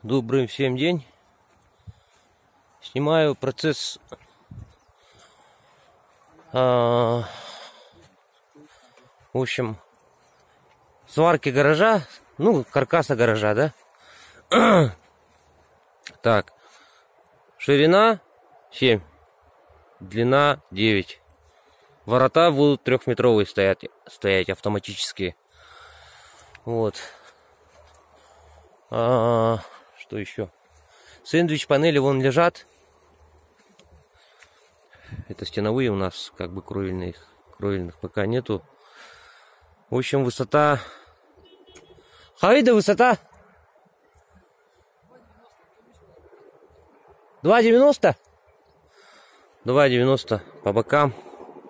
Добрый всем день. Снимаю процесс в общем, сварки гаража, ну, каркаса гаража, да? Так, ширина 7, длина 9. Ворота будут 3-метровые стоять автоматические. Вот. Что еще? Сэндвич панели вон лежат. Это стеновые у нас, как бы кровельных пока нету. В общем, высота. Хайда высота 2,90. 2,90 по бокам.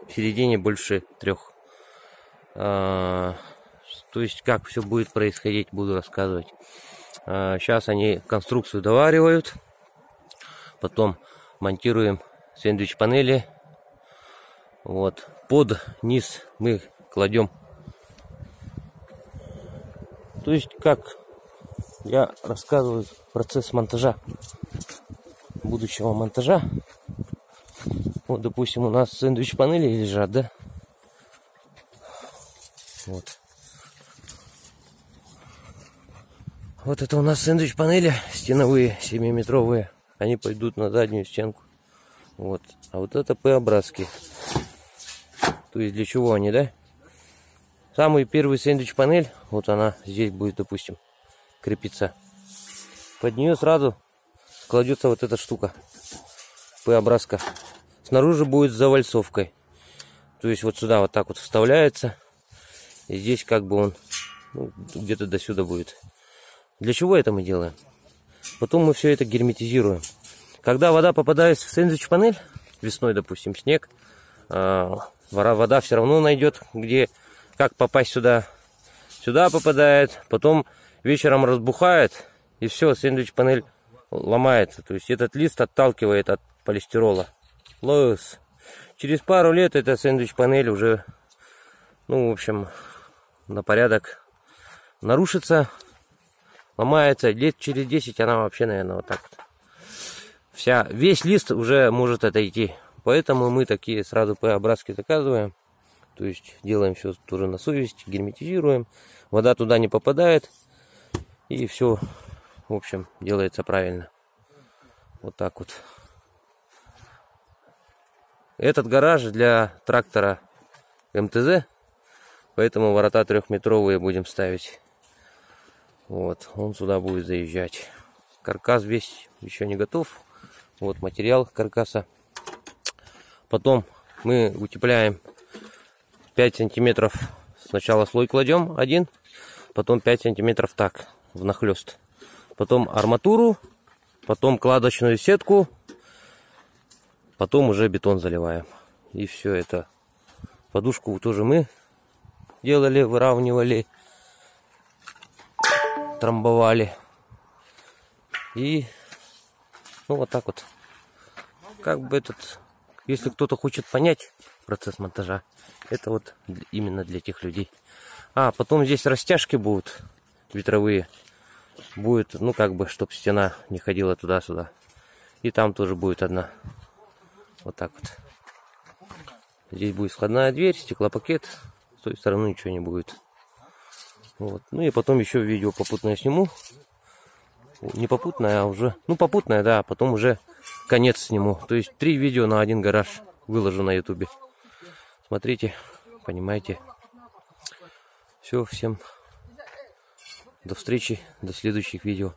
В середине больше 3. То есть, как все будет происходить, буду рассказывать. Сейчас они конструкцию доваривают. Потом монтируем сэндвич панели. Вот. Под низ мы кладем. То есть, как я рассказываю процесс монтажа. Будущего монтажа. Вот, допустим, у нас сэндвич панели лежат, да? Вот. Вот это у нас сэндвич панели стеновые, 7-метровые. Они пойдут на заднюю стенку. Вот. А вот это П-образки. То есть для чего они, да? Самый первый сэндвич панель, вот она здесь будет, допустим, крепиться. Под нее сразу кладется вот эта штука. П-образка. Снаружи будет с завальцовкой. То есть вот сюда вот так вот вставляется. И здесь как бы он где-то до сюда будет. Для чего это мы делаем? Потом мы все это герметизируем. Когда вода попадает в сэндвич панель, весной, допустим, снег, вода все равно найдет, где, как попасть сюда. Сюда попадает, потом вечером разбухает, и все, сэндвич панель ломается. То есть этот лист отталкивает от полистирола. Лос. Через пару лет эта сэндвич панель уже, ну, в общем, на порядок нарушится. Ломается, лет через 10 она вообще, наверное, вот так вот. Весь лист уже может отойти. Поэтому мы такие сразу П-образки заказываем. То есть делаем все тоже на совесть, герметизируем. Вода туда не попадает. И все, в общем, делается правильно. Вот так вот. Этот гараж для трактора МТЗ. Поэтому ворота 3-метровые будем ставить. Вот, он сюда будет заезжать. Каркас весь еще не готов. Вот материал каркаса. Потом мы утепляем 5 сантиметров. Сначала слой кладем один, потом 5 сантиметров так, внахлёст. Потом арматуру, потом кладочную сетку, потом уже бетон заливаем. И все это. Подушку тоже мы делали, выравнивали, трамбовали. И ну вот так вот. Как бы если кто-то хочет понять процесс монтажа, это вот именно для тех людей. Потом здесь растяжки будут ветровые. Будет, ну как бы, чтобы стена не ходила туда-сюда. И там тоже будет одна. Вот так вот. Здесь будет входная дверь, стеклопакет. С той стороны ничего не будет. Вот. Ну и потом еще видео попутное сниму. Не попутное, а уже... Ну попутное, да, потом уже конец сниму. То есть 3 видео на 1 гараж выложу на ютубе. Смотрите, понимаете. Все, всем до встречи, до следующих видео.